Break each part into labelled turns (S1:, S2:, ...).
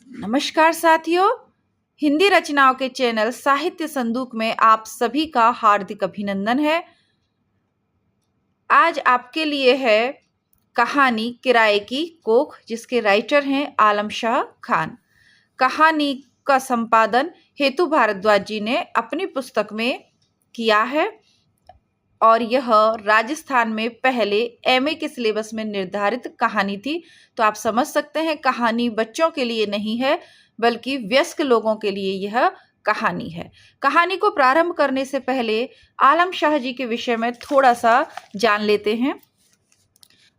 S1: नमस्कार साथियों, हिंदी रचनाओं के चैनल साहित्य संदूक में आप सभी का हार्दिक अभिनंदन है। आज आपके लिए है कहानी किराए की कोख, जिसके राइटर हैं आलम शाह खान। कहानी का संपादन हेतु भारद्वाज जी ने अपनी पुस्तक में किया है और यह राजस्थान में पहले एमए के सिलेबस में निर्धारित कहानी थी। तो आप समझ सकते हैं कहानी बच्चों के लिए नहीं है बल्कि वयस्क लोगों के लिए यह कहानी है। कहानी को प्रारंभ करने से पहले आलम शाह जी के विषय में थोड़ा सा जान लेते हैं।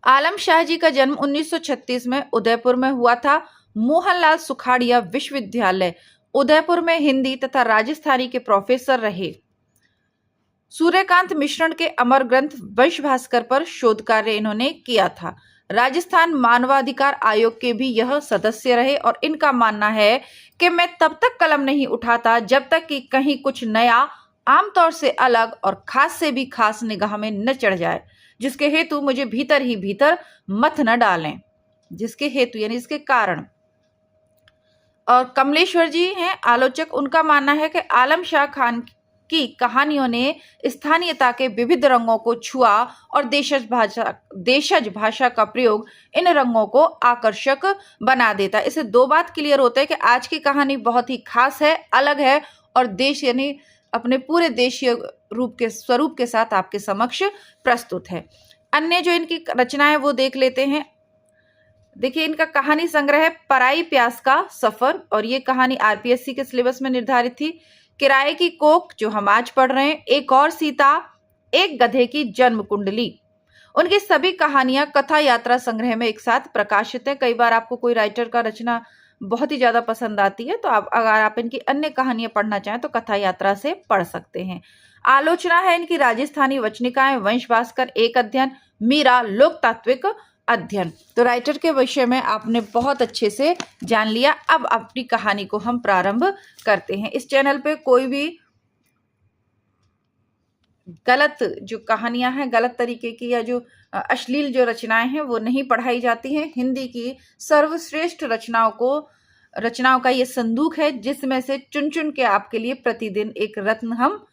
S1: आलम शाह जी का जन्म 1936 में उदयपुर में हुआ था। मोहनलाल सुखाड़िया विश्वविद्यालय उदयपुर में हिंदी तथा राजस्थानी के प्रोफेसर रहे। सूर्यकांत मिश्रण के अमर ग्रंथ वंश भास्कर पर शोध कार्य इन्होंने किया था। राजस्थान मानवाधिकार आयोग के भी यह सदस्य रहे और इनका मानना है कि मैं तब तक कलम नहीं उठाता जब तक कि कहीं कुछ नया, आमतौर से अलग और खास से भी खास निगाह में न चढ़ जाए, जिसके हेतु मुझे भीतर ही भीतर मत न डालें। जिसके हेतु यानी इसके कारण। और कमलेश्वर जी हैं आलोचक, उनका मानना है कि आलम शाह खान की कहानियों ने स्थानीयता के विविध रंगों को छुआ और देशज भाषा का प्रयोग इन रंगों को आकर्षक बना देता। इससे दो बात क्लियर होते हैं कि आज की कहानी बहुत ही खास है, अलग है और देश यानी अपने पूरे देशीय स्वरूप के साथ आपके समक्ष प्रस्तुत है। अन्य जो इनकी रचनाएं वो देख लेते हैं। देखिए, इनका कहानी संग्रह है पराई प्यास का सफर और ये कहानी आरपीएससी के सिलेबस में निर्धारित थी। किराए की कोख जो हम आज पढ़ रहे हैं, एक और सीता, एक गधे की जन्म कुंडली, उनकी सभी कहानियां कथा यात्रा संग्रह में एक साथ प्रकाशित है। कई बार आपको कोई राइटर का रचना बहुत ही ज्यादा पसंद आती है तो अगर आप इनकी अन्य कहानियां पढ़ना चाहें तो कथा यात्रा से पढ़ सकते हैं। आलोचना है इनकी राजस्थानी वचनिकाएं, वंश भास्कर, एक अध्ययन, मीरा, लोकतात्विक अध्ययन। तो राइटर के विषय में आपने बहुत अच्छे से जान लिया। अब अपनी कहानी को हम प्रारंभ करते हैं। इस चैनल पे कोई भी गलत जो कहानियां हैं, गलत तरीके की या जो अश्लील जो रचनाएं हैं वो नहीं पढ़ाई जाती हैं। हिंदी की सर्वश्रेष्ठ रचनाओं का ये संदूक है जिसमें से चुन चुन के आपके लिए प्रतिदिन एक रत्न हम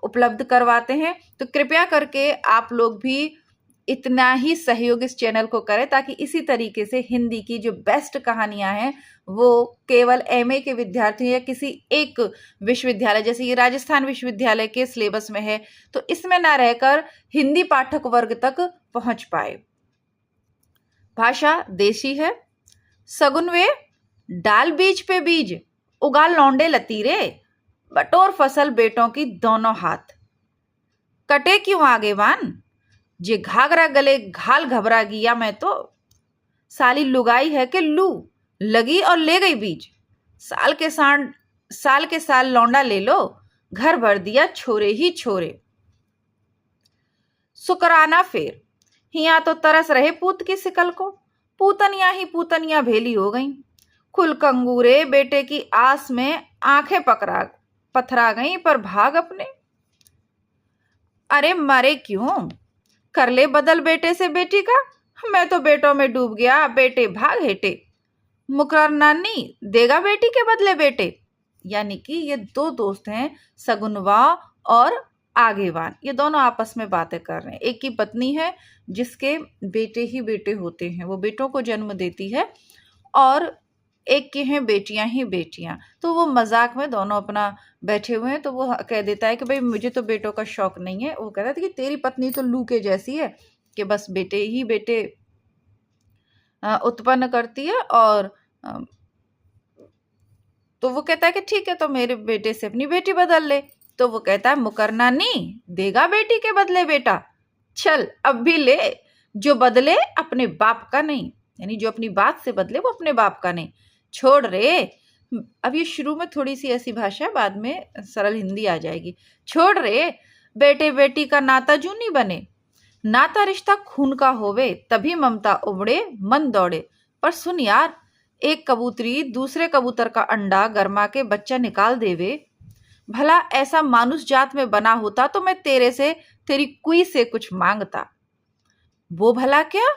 S1: उपलब्ध करवाते हैं। तो कृपया करके आप लोग भी इतना ही सहयोग इस चैनल को करें ताकि इसी तरीके से हिंदी की जो बेस्ट कहानियां हैं वो केवल एमए के विद्यार्थी या किसी एक विश्वविद्यालय, जैसे ये राजस्थान विश्वविद्यालय के सिलेबस में है, तो इसमें ना रहकर हिंदी पाठक वर्ग तक पहुंच पाए। भाषा देशी है। सगुन वे डाल बीज पे बीज, उगा लौंडे लतीरे, बटोर फसल बेटों की दोनों हाथ, कटे क्यों आगेवान, जे घाघरा गले घाल घबरा गया, मैं तो साली लुगाई है कि लू लगी और ले गई बीज, साल के साल लौंडा ले लो, घर भर दिया छोरे ही छोरे। शुक्राना फेर हिया तो तरस रहे पूत की सिकल को, पूतनिया ही पूतनिया भेली हो गई, खुल कंगूरे बेटे की आस में आंखें पथरा गई पर भाग अपने। अरे मरे क्यों, कर ले बदल बेटे से बेटी का, मैं तो बेटों में डूब गया, बेटे भाग हेटे, मुकर्र नानी देगा बेटी के बदले बेटे। यानी कि ये दो दोस्त हैं, सगुनवा और आगेवान, ये दोनों आपस में बातें कर रहे हैं। एक की पत्नी है जिसके बेटे ही बेटे होते हैं, वो बेटों को जन्म देती है, और एक के हैं बेटियां ही बेटियां। तो वो मजाक में दोनों अपना बैठे हुए हैं, तो वो कह देता है कि भाई मुझे तो बेटों का शौक नहीं है। वो कहता है कि तेरी पत्नी तो लू के जैसी है कि बस बेटे ही बेटे उत्पन्न करती है। और तो वो कहता है कि ठीक है, तो मेरे बेटे से अपनी बेटी बदल ले। तो वो कहता है मुकरना नहीं देगा बेटी के बदले बेटा, चल अब भी ले, जो बदले अपने बाप का नहीं, यानी जो अपनी बात से बदले वो अपने बाप का नहीं, छोड़ रे। अब ये शुरू में थोड़ी सी ऐसी भाषा है, बाद में सरल हिंदी आ जाएगी। छोड़ रे, बेटे बेटी का नाता जूनी बने, नाता रिश्ता खून का होवे, तभी ममता उबड़े मन दौड़े। पर सुन यार, एक कबूतरी दूसरे कबूतर का अंडा गरमा के बच्चा निकाल देवे, भला ऐसा मानुष जात में बना होता तो मैं तेरी कुई से कुछ मांगता। वो भला क्या,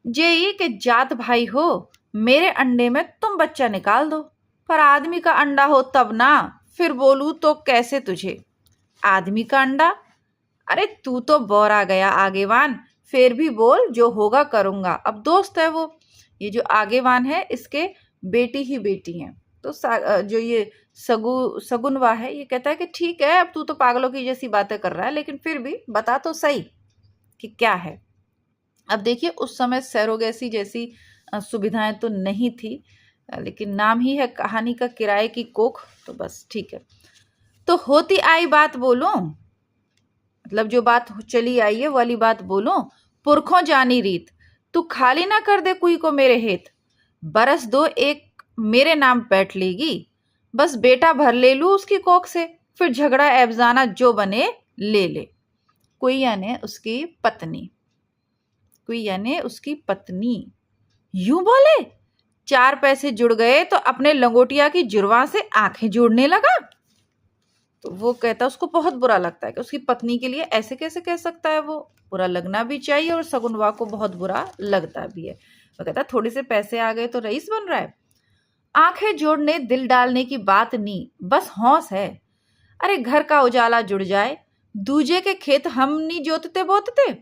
S1: जे के जात भाई हो, मेरे अंडे में तुम बच्चा निकाल दो, पर आदमी का अंडा हो तब ना, फिर बोलूं तो कैसे तुझे। आदमी का अंडा? अरे तू तो बौरा गया आगेवान, फिर भी बोल, जो होगा करूंगा। अब दोस्त है वो, ये जो आगेवान है इसके बेटी ही बेटी हैं। तो जो ये सगुनवा है, ये कहता है कि ठीक है, अब तू तो पागलों की जैसी बातें कर रहा है, लेकिन फिर भी बता तो सही कि क्या है। अब देखिए, उस समय सैरोगेसी जैसी सुविधाएं तो नहीं थी, लेकिन नाम ही है कहानी का किराए की कोख, तो बस ठीक है। तो होती आई बात बोलूं, मतलब जो बात चली आई है वाली बात बोलूं। पुरखों जानी रीत, तू खाली ना कर दे कुई को मेरे हेत। बरस दो एक मेरे नाम बैठ लेगी, बस बेटा भर ले लूं उसकी कोख से, फिर झगड़ा एफजाना जो बने ले ले। कोई यानी उसकी पत्नी, कोई यानी उसकी पत्नी यूं बोले, 4 पैसे जुड़ गए तो अपने लंगोटिया की जुड़वा से आंखें जोड़ने लगा। तो वो कहता, उसको बहुत बुरा लगता है कि उसकी पत्नी के लिए ऐसे कैसे कह सकता है। वो बुरा लगना भी चाहिए, और सगुनवा को बहुत बुरा लगता भी है। वो कहता, थोड़े से पैसे आ गए तो रईस बन रहा है। आंखें जोड़ने दिल डालने की बात नहीं, बस हौस है। अरे घर का उजाला जुड़ जाए, दूजे के खेत हम नहीं जोतते बोतते,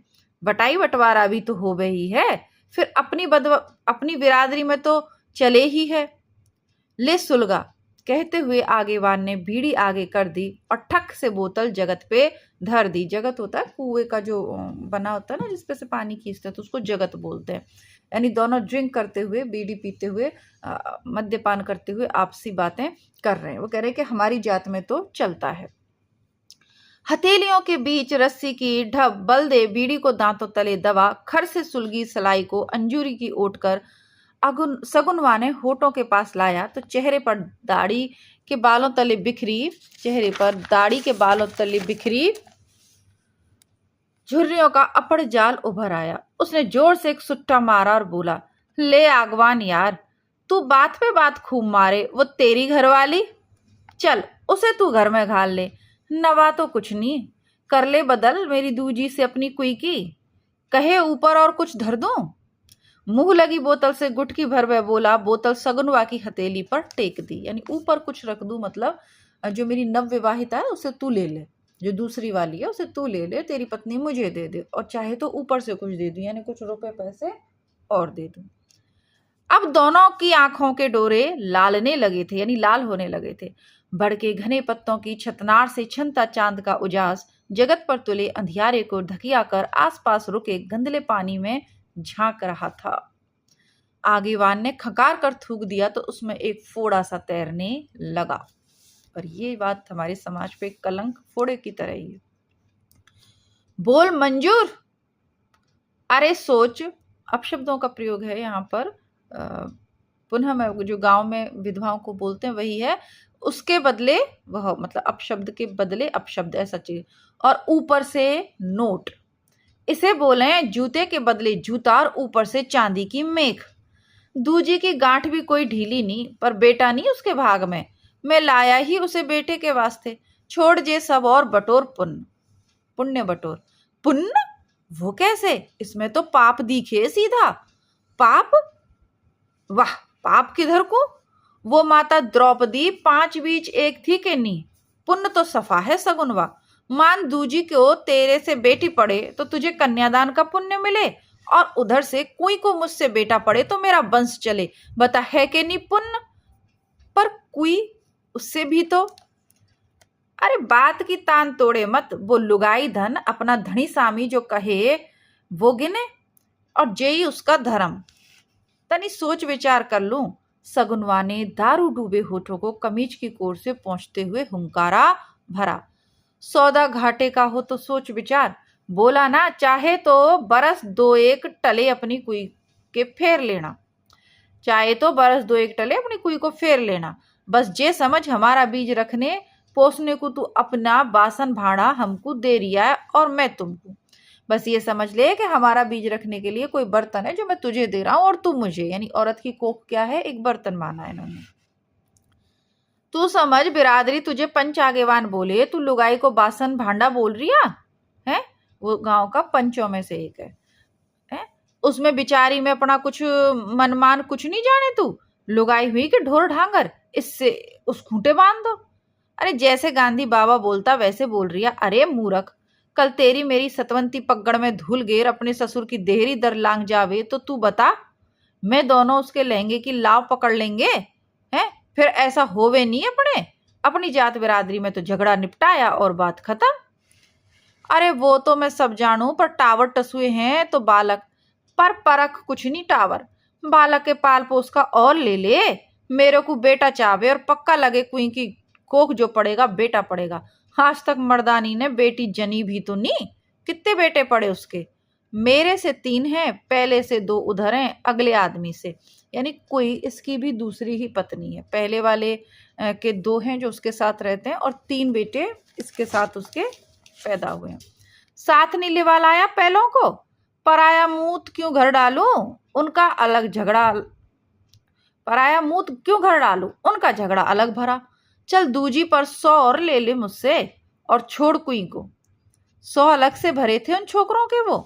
S1: बटाई बंटवारा भी तो हो गई है, फिर अपनी बिरादरी में तो चले ही है। ले सुलगा, कहते हुए आगेवान ने बीड़ी आगे कर दी और ठक से बोतल जगत पे धर दी। जगत होता है कुएं का जो बना होता है ना, जिसपे से पानी खींचते हैं, तो उसको जगत बोलते हैं। यानी दोनों ड्रिंक करते हुए, बीड़ी पीते हुए, मद्यपान करते हुए आपसी बातें कर रहे हैं। वो कह रहे हैं कि हमारी जात में तो चलता है। हथेलियों के बीच रस्सी की ढब, बल दे बीड़ी को दांतों तले दबा, खर से सुलगी सलाई को अंजूरी की ओट कर सगुनवा ने होठों के पास लाया तो चेहरे पर दाढ़ी के बालों तले बिखरी झुर्रियों का अपड़ जाल उभर आया। उसने जोर से एक सुट्टा मारा और बोला, ले आगवान यार, तू बात पे बात खूब मारे, वो तेरी घरवाली, चल उसे तू घर में घाल ले। नवा तो कुछ नहीं, कर ले बदल मेरी दूजी से अपनी कुई की, कहे ऊपर और कुछ धर दूं। मुंह लगी बोतल से गुटकी भर वह बोला, बोतल सगुनवा की हथेली पर टेक दी। यानी ऊपर कुछ रख दूं, मतलब जो मेरी नव विवाहिता है उसे तू ले ले, जो दूसरी वाली है उसे तू ले ले, तेरी पत्नी मुझे दे दे, और चाहे तो ऊपर से कुछ दे दूं, यानी कुछ रुपए पैसे और दे दूं। अब दोनों की आंखों के डोरे लालने लगे थे, यानी लाल होने लगे थे। बढ़ के घने पत्तों की छतनार से छनता चांद का उजास जगत पर तुले अंधियारे को ढकिया कर आसपास रुके गंदले पानी में झांक रहा था। आगेवान ने खकार कर थूक दिया तो उसमें एक फोड़ा सा तैरने लगा। और ये बात हमारे समाज पे कलंक फोड़े की तरह ही है। बोल मंजूर, अरे सोच, अपशब्दों का प्रयोग है यहाँ पर। पुनः मैं जो गांव में विधवाओं को बोलते हैं वही है, उसके बदले वह, मतलब अपशब्द के बदले अपशब्द, ऐसा चीज। और ऊपर से नोट, इसे बोले जूते के बदले जूता और ऊपर से चांदी की मेख। दूजी की गांठ भी कोई ढीली नहीं, पर बेटा नहीं उसके भाग में, मैं लाया ही उसे बेटे के वास्ते। छोड़ जे सब और बटोर पुण्य बटोर। पुण्य? वो कैसे? इसमें तो पाप दिखे सीधा। पाप? वाह, पाप किधर को? वो माता द्रौपदी 5 बीच एक थी कि नहीं? पुण्य तो सफा है सगुनवा। मान दूजी को तेरे से बेटी पड़े तो तुझे कन्यादान का पुण्य मिले, और उधर से कोई को मुझसे बेटा पड़े तो मेरा वंश चले। बता है कि नहीं पुण्य? पर कोई उससे भी तो। अरे बात की तान तोड़े मत, वो लुगाई धन अपना धनी सामी जो कहे वो गिने, और जेई उसका धर्म। तनी सोच विचार कर लूं। सगुनवा ने दारू डूबे होठों को कमीज की कोर से पहुंचते हुए हुंकारा भरा। सौदा घाटे का हो तो सोच विचार। बोला ना, चाहे तो बरस 2-1 टले अपनी कुई के फेर लेना, चाहे तो बरस 2-1 टले अपनी कुई को फेर लेना। बस जे समझ हमारा बीज रखने पोसने को तू अपना बासन भाड़ा हमको दे रिया है, और मैं तुमको। बस ये समझ ले कि हमारा बीज रखने के लिए कोई बर्तन है जो मैं तुझे दे रहा हूं और तू मुझे। यानी औरत की कोख क्या है? एक बर्तन माना है इन्होंने। तू समझ बिरादरी तुझे पंच आगेवान बोले, तू लुगाई को बासन भांडा बोल रिया है? वो गांव का पंचों में से एक है? उसमें बिचारी में अपना कुछ मनमान कुछ नहीं जाने तू, लुगाई हुई कि ढोर ढांगर, इससे उस खूंटे बांध दो। अरे जैसे गांधी बाबा बोलता वैसे बोल रही है। अरे मूर्ख, कल तेरी मेरी सतवंती पगड़ में धूल गेर अपने ससुर की देहरी दर लांग जावे तो तू बता, मैं दोनों उसके लहंगे की लाव पकड़ लेंगे हैं? फिर ऐसा होवे नहीं अपनी जात बिरादरी में तो झगड़ा निपटाया और बात खत्म। अरे वो तो मैं सब जानू, पर टावर टसुए हैं तो बालक पर परख कुछ नहीं टावर। बालक के पाल पोस का और ले ले, मेरे को बेटा चावे और पक्का लगे कुई की कोख जो पड़ेगा बेटा पड़ेगा। आज तक मर्दानी ने बेटी जनी भी तो नहीं, कितने बेटे पड़े उसके? मेरे से 3 हैं, पहले से 2 उधर हैं अगले आदमी से, यानी कोई इसकी भी दूसरी ही पत्नी है। पहले वाले के 2 हैं जो उसके साथ रहते हैं और 3 बेटे इसके साथ उसके पैदा हुए हैं। साथ नहीं लिवा लाया पहलों को, पराया मूत क्यों घर डालूं, उनका अलग झगड़ा, पराया मूत क्यों घर डालूं, उनका झगड़ा अलग भरा। चल दूजी पर 100 और ले ले मुझसे और छोड़ कुई को। 100 अलग से भरे थे उन छोकरों के वो।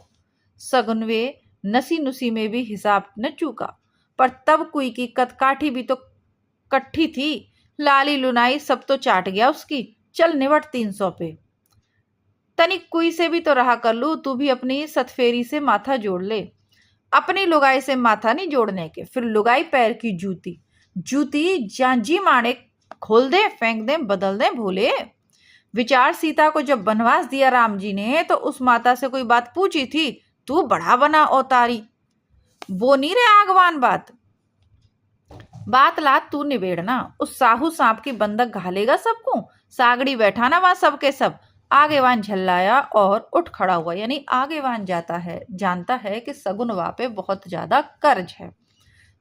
S1: सगुनवे नसी नुसी में भी हिसाब न चूका, पर तब कुई की कदकाठी भी तो कट्ठी थी, लाली लुनाई सब तो चाट गया उसकी। चल निबट 300 पे। तनिक कुई से भी तो रहा कर लू, तू भी अपनी सतफेरी से माथा जोड़ ले। अपनी लुगाई से माथा नहीं जोड़ने के, फिर लुगाई पैर की जूती, जूती जांजी माणे खोल दे, फेंक दे, बदल दे भोले। विचार, सीता को जब वनवास दिया राम जी ने तो उस माता से कोई बात पूछी थी? तू बड़ा बना अवतारी, वो नहीं रे आगवान बात ला तू निबेड़ना। उस साहू सांप की बंधक घालेगा सबको, सागड़ी बैठाना वहां सबके सब। आगेवान झल्लाया और उठ खड़ा हुआ, यानी आगेवान जानता है कि सगुनवा पे बहुत ज्यादा कर्ज है।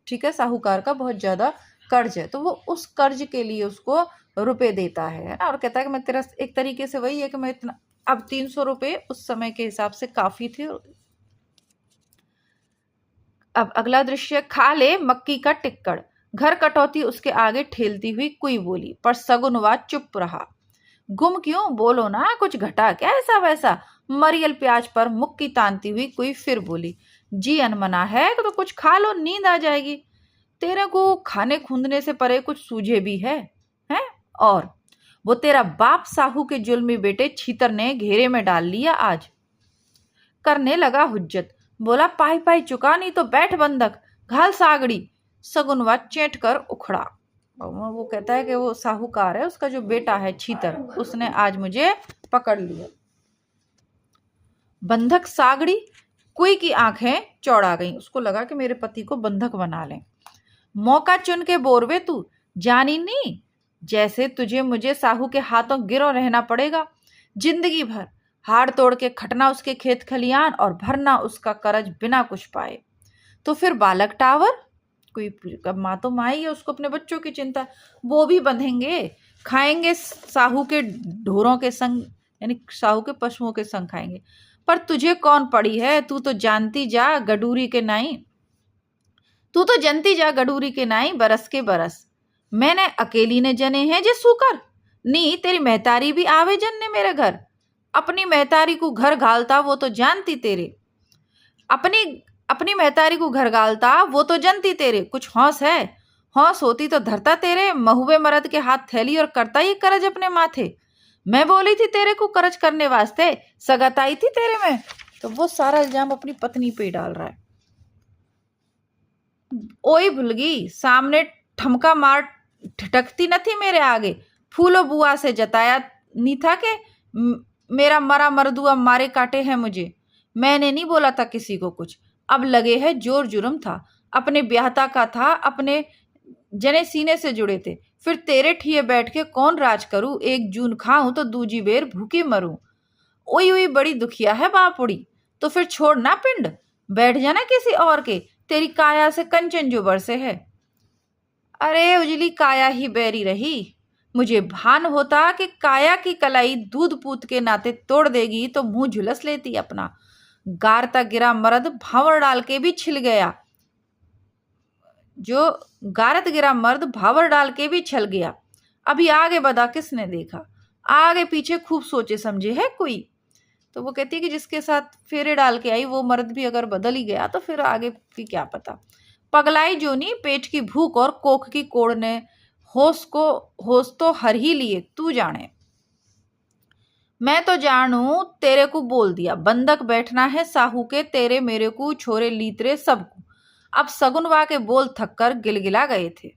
S1: ठीक है, साहूकार का बहुत ज्यादा कर्ज है, तो वो उस कर्ज के लिए उसको रुपए देता है ना, और कहता है कि मैं तेरा, एक तरीके से वही है कि मैं इतना, अब 300 रुपए उस समय के हिसाब से काफी थे। अब अगला दृश्य, खा ले मक्की का टिक्कड़, घर कटौती उसके आगे ठेलती हुई कुई बोली, पर सगुनवा चुप रहा। गुम क्यों, बोलो ना, कुछ घटा क्या ऐसा वैसा? मरियल प्याज पर मुक्की तानती हुई कोई फिर बोली, जी अनमना है तो कुछ खा लो, नींद आ जाएगी। तेरे को खाने खूंदने से परे कुछ सूझे भी है? और वो तेरा बाप साहू के जुल्मी बेटे छीतर ने घेरे में डाल लिया आज। करने लगा हुज्जत, बोला पाई पाई चुका, नहीं तो बैठ बंधक, घाल सागड़ी। सगुनवा चेट कर उखड़ा। वो कहता है कि वो साहूकार है, उसका जो बेटा है छीतर, उसने आज मुझे पकड़ लिया। बंधक सागड़ी, कुई की आंखें चौड़ा गईं, उसको लगा कि मेरे पति को बंधक बना लें। मौका चुन के बोरवे तू, जानी नहीं जैसे तुझे मुझे साहू के हाथों गिरो रहना पड़ेगा जिंदगी भर, हाड़ तोड़ के खटना उसके खेत खलियान और भरना उसका करज बिना कुछ पाए। तो फिर बालक टावर, कोई माँ तो माँ ही है, उसको अपने बच्चों की चिंता, वो भी बंधेंगे, खाएंगे साहू के ढोरों के संग, यानी साहू के पशुओं के संग खाएंगे। पर तुझे कौन पड़ी है, तू तो जानती जा गडूरी के नाई, तू तो जनती जा गडूरी के नाई, बरस के बरस मैंने अकेली ने जने हैं जे सूकर, नी तेरी महतारी भी आवे जनने मेरे घर। अपनी महतारी को घर घालता वो तो जानती तेरे, अपनी अपनी महतारी को घर गालता वो तो जनती तेरे, कुछ हौस है? हौस होती तो धरता तेरे महुए मर्द के हाथ थैली और करता ही करज अपने माथे। मैं बोली थी तेरे को करज करने वास्ते, सगत आई थी तेरे में। तो वो सारा इल्जाम अपनी पत्नी पे डाल रहा है। ओई भुलगी, सामने ठमका मार ठिठकती न थी मेरे आगे, फूलो बुआ से जताया नहीं था कि मेरा मरा मरदुआ मारे काटे है मुझे। मैंने नहीं बोला था किसी को कुछ, अब लगे है जोर जुर्म था, अपने ब्याहता का था, अपने जने सीने से जुड़े थे। फिर तेरे ठिए बैठ के कौन राज करूं, एक जून खाऊं तो दूजी बेर भूखी मरूं। ओई ओई बड़ी दुखिया है बापुड़ी, तो फिर छोड़ ना पिंड, बैठ जाना किसी और के, तेरी काया से कंचन जो बरसे है। अरे उजली काया ही बैरी रही, मुझे भान होता कि काया की कलाई दूध पूत के नाते तोड़ देगी तो मुंह झुलस लेती अपना। गारता गिरा मर्द भावर डाल के भी छिल गया, जो गारत गिरा मर्द भावर डाल के भी छल गया। अभी आगे बदा किसने देखा, आगे पीछे खूब सोचे समझे है कोई। तो वो कहती है कि जिसके साथ फेरे डाल के आई वो मर्द भी अगर बदल ही गया तो फिर आगे की क्या पता। पगलाई जोनी पेट की भूख और कोख की कोड़ ने होश तो हर ही लिए, तू जाने। मैं तो जानू तेरे को बोल दिया, बंधक बैठना है साहू के, तेरे मेरे को छोरे लीतरे सबको। अब सगुनवा के बोल थक कर गिलगिला गए थे।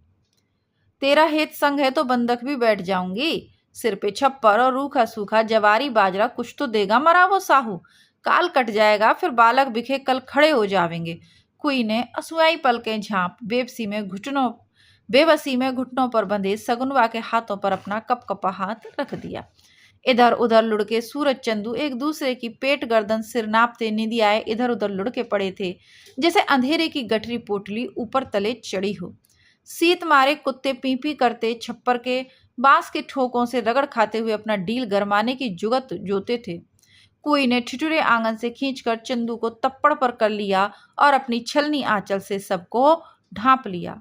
S1: तेरा हेत संग है तो बंधक भी बैठ जाऊंगी। सिर पे छप्पर और रूखा सूखा जवारी बाजरा कुछ तो देगा मरा वो साहू। काल कट जाएगा फिर बालक बिखे कल खड़े हो जावेंगे। कुई ने असुआई पलकें झांप बेबसी में घुटनों पर बंधे सगुनवा के हाथों पर अपना कपकपा हाथ रख दिया। इधर उधर लुढ़के सूरज चंदू एक दूसरे की पेट गर्दन सिर नापते निदियाए इधर उधर लुढ़के पड़े थे, जैसे अंधेरे की गठरी पोटली ऊपर तले चढ़ी हो। सीत मारे कुत्ते पी पी करते छप्पर के बांस के ठोकों से रगड़ खाते हुए अपना डील गरमाने की जुगत जोते थे। कोई ने ठिठुरे आंगन से खींचकर चंदू को तप्पड़ पर कर लिया और अपनी छलनी आंचल से सबको ढांप लिया।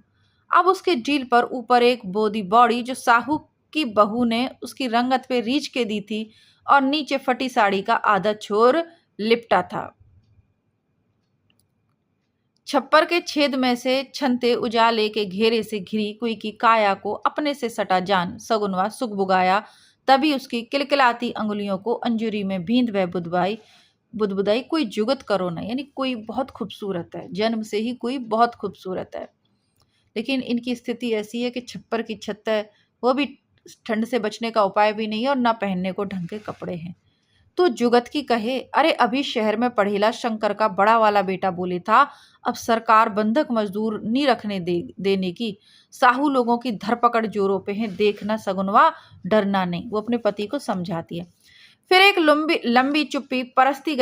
S1: अब उसके डील पर ऊपर एक बोदी बॉडी जो साहू की बहू ने उसकी रंगत पे रीछ के दी थी और नीचे फटी साड़ी का आधा छोर लिपटा था। छप्पर के छेद में से छनते उजाले के घेरे से घिरी कुई की काया को अपने से सटा जान सगुनवा सुगबुगाया। तभी उसकी किलकिलाती अंगुलियों को अंजुरी में भींद वह बुदबुदाई, कोई जुगत करो ना, यानी कोई बहुत खूबसूरत है, जन्म से ही कोई बहुत खूबसूरत है। लेकिन इनकी स्थिति ऐसी है कि छप्पर की छत है, वो भी ठंड से बचने का उपाय भी नहीं है और ना पहनने को ढंग के कपड़े हैं। तो जुगत की कहे, अरे अभी शहर में पढ़ेला शंकर का बड़ा वाला बेटा बोले था अब सरकार बंधक मजदूर नहीं रखने देने की, साहू लोगों की धरपकड़ जोरों पे है, देखना सगुनवा डरना नहीं। वो अपने पति को समझाती है। फिर एक लंबी चुप्पी पसरती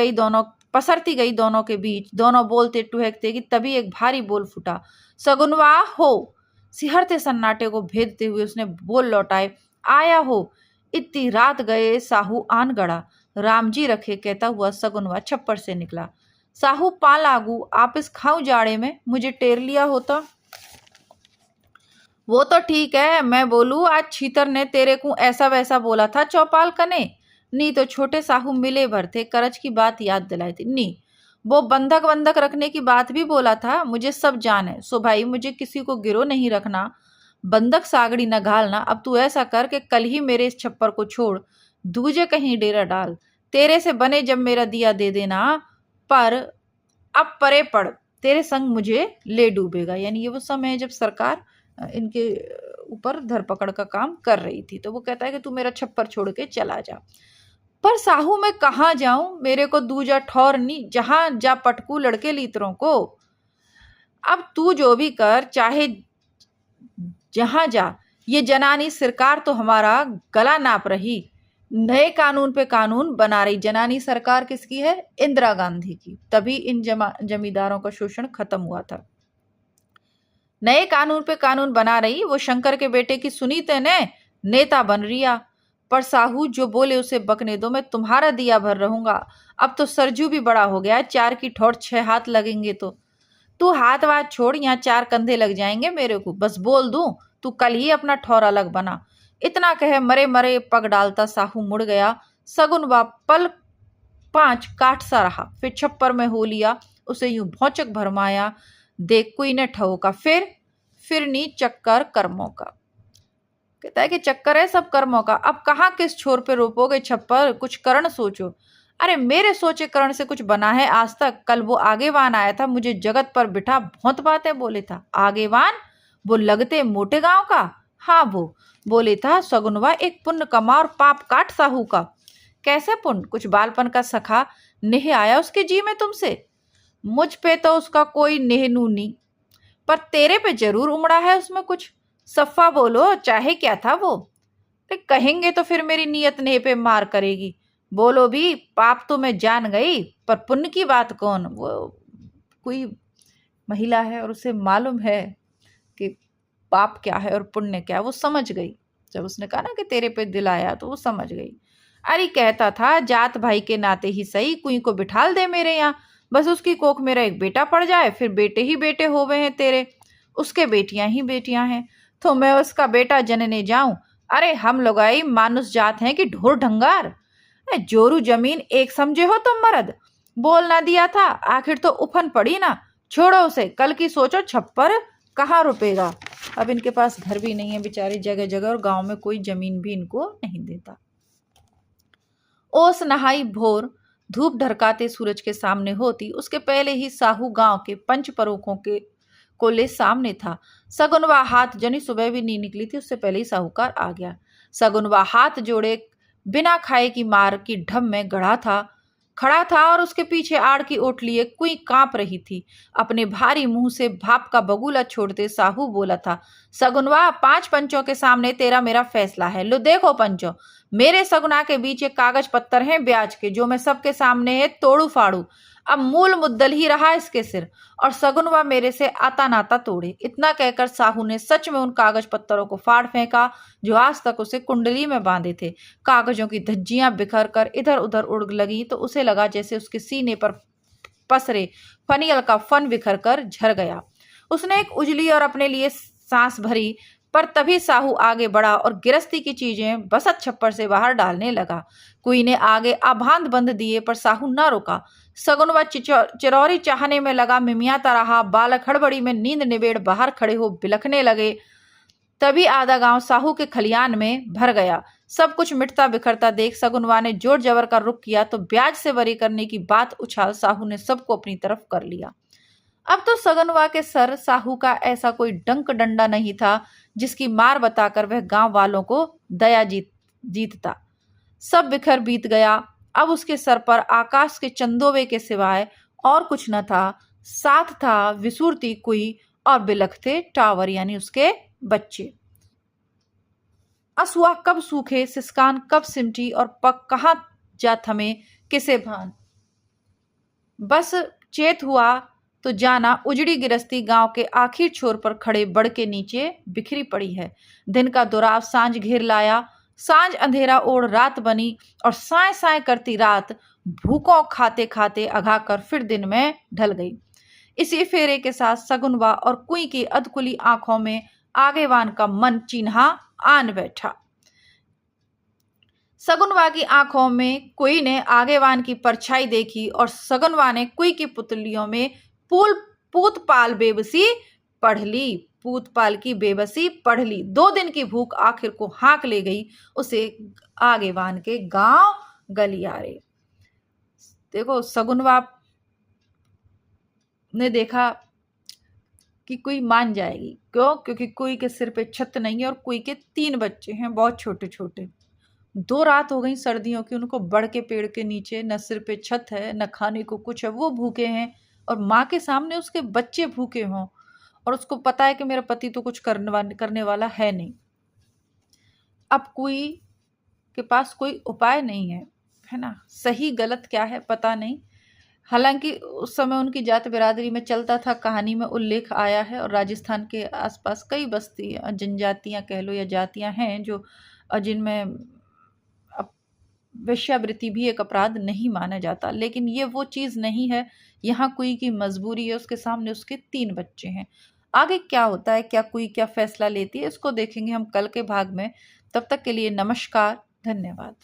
S1: गई दोनों के बीच। दोनों बोलते टुहकते कि तभी एक भारी बोल फूटा, सगुनवा हो। सिहरते सन्नाटे को भेदते हुए उसने बोल लौटाए, आया हो। इतनी रात गए साहू आन गड़ा, राम जी रखे, कहता हुआ सगुनवा छप्पर से निकला। साहू पा लागू, आप इस खाऊ जाड़े में मुझे टेर लिया होता। वो तो ठीक है, मैं बोलू आज छीतर ने तेरे को ऐसा वैसा बोला था चौपाल कने, नी तो छोटे साहू मिले भर थे, करज की बात याद दिलाई थी। नी वो बंधक रखने की बात भी बोला था, मुझे सब जान है। सो भाई मुझे किसी को गिरो नहीं रखना, बंधक सागड़ी न घालना। अब तू ऐसा कर कि कल ही मेरे इस छप्पर को छोड़, दूजे कहीं डेरा डाल, तेरे से बने जब मेरा दिया दे देना, पर अब परे पड़, तेरे संग मुझे ले डूबेगा। यानी ये वो समय है जब सरकार इनके ऊपर धरपकड़ का काम कर रही थी। तो वो कहता है कि तू मेरा छप्पर छोड़ के चला जा। पर साहू मैं कहाँ जाऊं, मेरे को दूजा ठौर नहीं, जहां जा पटकू लड़के लीतरों को। अब तू जो भी कर, चाहे जहां जा, ये जनानी सरकार तो हमारा गला नाप रही, नए कानून पे कानून बना रही। जनानी सरकार किसकी है? इंदिरा गांधी की। तभी इन जमींदारों का शोषण खत्म हुआ था। नए कानून पे कानून बना रही, वो शंकर के बेटे की सुनी तेने, नेता बन रिया। पर साहू जो बोले उसे बकने दो, मैं तुम्हारा दिया भर रहूंगा। अब तो सरजू भी बड़ा हो गया, 4 की ठोर 6 हाथ लगेंगे। तो तू हाथ वाथ छोड़, यहाँ 4 कंधे लग जाएंगे मेरे को, बस बोल दूं तू कल ही अपना ठौर अलग बना। इतना कहे मरे मरे पग डालता साहू मुड़ गया। सगुनवा पल 5 काट सा रहा, फिर छप्पर में हो लिया, उसे यूं भौचक भरमाया। देख कोई ने ठहोका, फिर नी चक्कर कर्मों का। कहता है कि चक्कर है सब कर्मों का, अब कहाँ किस छोर पे रोपोगे छप्पर, कुछ करण सोचो। अरे मेरे सोचे करण से कुछ बना है आज तक? कल वो आगेवान आया था, मुझे जगत पर बिठा बहुत बातें बोले था। आगेवान? वो लगते मोटे गांव का? हाँ वो बोले था सगुनवा एक पुण्य कमा और पाप काट साहू का। कैसे पुण्य? कुछ बालपन का सखा नेह आया उसके जी में तुमसे। मुझ पे तो उसका कोई नेह नू नहीं, पर तेरे पे जरूर उमड़ा है उसमें कुछ। सफ़ा बोलो, चाहे क्या था वो? कहेंगे तो फिर मेरी नियत नेह पे मार करेगी। बोलो भी, पाप तो मैं जान गई, पर पुण्य की बात कौन? वो कोई महिला है और उसे मालूम है कि पाप क्या है और पुण्य क्या है, वो समझ गई। जब उसने कहा ना कि तेरे पे दिल आया, तो वो समझ गई। अरे कहता था जात भाई के नाते ही सही, कुई को बिठाल दे मेरे यहाँ, बस उसकी कोख मेरा एक बेटा पड़ जाए, फिर बेटे ही बेटे होवे हैं तेरे, उसके बेटियां ही बेटियां हैं, तो मैं उसका बेटा जनने जाऊं? अरे हम लोग आई मानुस जात हैं कि ढोर ढंगार। जोरू जमीन एक समझे हो तुम मर्द, बोल ना दिया था, आखिर तो उफन पड़ी ना, छोड़ो उसे, कल की सोचो, छप्पर कहाँ रुपेगा। अब इनके पास घर भी नहीं है बेचारी, जगह जगह, और गांव में कोई जमीन भी इनको नहीं देता। ओस नहाई भोर, धूप ढरकाते सूरज के सामने होती, उसके पहले ही साहू गांव के पंच परोखों के कोले सामने था। सगुनवा हाथ, जनी सुबह भी नहीं निकली थी, उससे पहले ही साहूकार आ गया। सगुनवा हाथ जोड़े बिना खाए की मार की ढम में खड़ा था और उसके पीछे आड़ की ओट लिए कुई कांप रही थी। अपने भारी मुंह से भाप का बगुला छोड़ते साहू बोला था, सगुनवा, 5 पंचों के सामने तेरा मेरा फैसला है। लो देखो पंचों, मेरे सगुना के बीच एक कागज पत्तर हैं ब्याज के, जो मैं सबके सामने है तोड़ू फाड़ू। अब मूल मुद्दल ही रहा इसके सिर, और सगुनवा मेरे से आता नाता तोड़े। इतना कहकर साहू ने सच में उन कागज पत्तरों को फाड़ फेंका जो आज तक उसे कुंडली में बांधे थे। कागजों की धज्जियां बिखर कर इधर उधर उड़ लगी तो उसे लगा जैसे उसके सीने पर पसरे फनियल का फन बिखर कर झर गया। उसने एक उजली और अपने लिए सांस भरी, पर तभी साहू आगे बढ़ा और गिरस्ती की चीजें बसत छप्पर से बाहर डालने लगा। कुई ने आगे आभांत बंद दिए, पर साहू न रुका। सगुनवा चिरौरी चाहने में लगा मिमियाता रहा। बालक हड़बड़ी में नींद निबेड़ बाहर खड़े हो बिलखने लगे। तभी आधा गांव साहू के खलियान में भर गया। सब कुछ मिटता बिखरता देख सगुनवा ने जोर जबर का रुख किया तो ब्याज से बरी करने की बात उछाल साहू ने सबको अपनी तरफ कर लिया। अब तो सगुनवा के सर साहू का ऐसा कोई डंक डंडा नहीं था जिसकी मार बताकर वह गांव वालों को दया जीतता। सब बिखर बीत गया। अब उसके सर पर आकाश के चंदोवे के सिवाय और कुछ न था। साथ था विसूरती कुई और बिलखते टावर, यानी उसके बच्चे। असुआ कब सूखे, सिसकान कब सिमटी और पग कहाँ जा थमे, किसे भान। बस चेत हुआ तो जाना उजड़ी गिरस्ती गांव के आखिर छोर पर खड़े बड़ के नीचे बिखरी पड़ी है। दिन का दुराव सांझ घेर लाया। सांझ अंधेरा ओढ़ रात बनी और साए साए करती रात भूखों खाते खाते अघा कर फिर दिन में ढल गई। इसी फेरे के साथ सगुनवा और कुई की अधकुली आंखों में आगेवान का मन चिन्हा आन बैठा। सगुनवा की आंखों में कुई ने आगेवान की परछाई देखी और सगुनवा ने कुई की पुतलियों में पूतपाल बेबसी पढ़ ली। पूतपाल की बेबसी पढ़ ली। 2 दिन की भूख आखिर को हाँक ले गई उसे आगेवान के गांव गलियारे। देखो, सगुनवा ने देखा कि कुई मान जाएगी। क्यों? क्योंकि कुई के सिर पे छत नहीं है और कुई के 3 बच्चे हैं, बहुत छोटे छोटे। 2 रात हो गई सर्दियों की, उनको बड़ के पेड़ के नीचे, न सिर पे छत है न खाने को कुछ है, वो भूखे हैं और माँ के सामने उसके बच्चे भूखे हों, और उसको पता है कि मेरा पति तो कुछ करने वाला है नहीं। अब कुई के पास कोई उपाय नहीं है ना। सही गलत क्या है पता नहीं। हालांकि उस समय उनकी जात बिरादरी में चलता था, कहानी में उल्लेख आया है, और राजस्थान के आसपास कई बस्ती जनजातियां कह लो या जातियां हैं जो जिनमें वेश्यावृत्ति भी एक अपराध नहीं माना जाता। लेकिन ये वो चीज़ नहीं है। यहाँ कुई की मजबूरी है, उसके सामने उसके 3 बच्चे हैं। आगे क्या होता है, क्या कुई क्या फैसला लेती है, इसको देखेंगे हम कल के भाग में। तब तक के लिए नमस्कार, धन्यवाद।